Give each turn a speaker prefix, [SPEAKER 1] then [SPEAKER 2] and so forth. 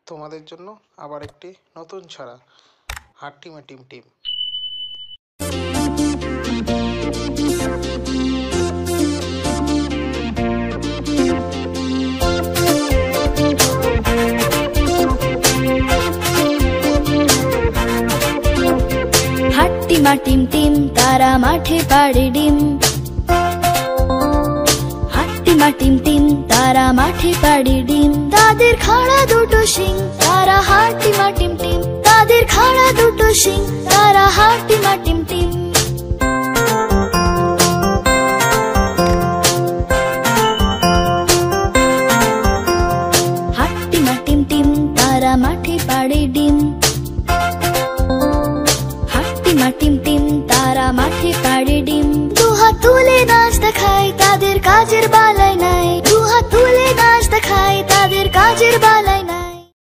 [SPEAKER 1] তোমাদের জন্য আবার একটি নতুন ছড়া, হাট্টিমা টিম টিম।
[SPEAKER 2] হাট্টিমা টিম টিম তারা মাঠে পাড়ে ডিম। হাট্টিমা টিম টিম তারা মাঠে পাড়ে ডিম। তাদের খাড়া দুটো শিং তারা হাট্টিমা টিম টিম। তাদের খাড়া দুটো শিং তারা হাট্টিমা টিম টিম। হাট্টিমা টিম টিম তারা মাঠে পাড়ে ডিম। হাট্টিমা টিম টিম তারা মাঠে পাড়ে ডিম। দুহাত তুলে নাচ দেখায় তাদের কাজের বালাই নাই। দুহাত তুলে নাচ দেখায় তাদের কাজের বালাই নাই।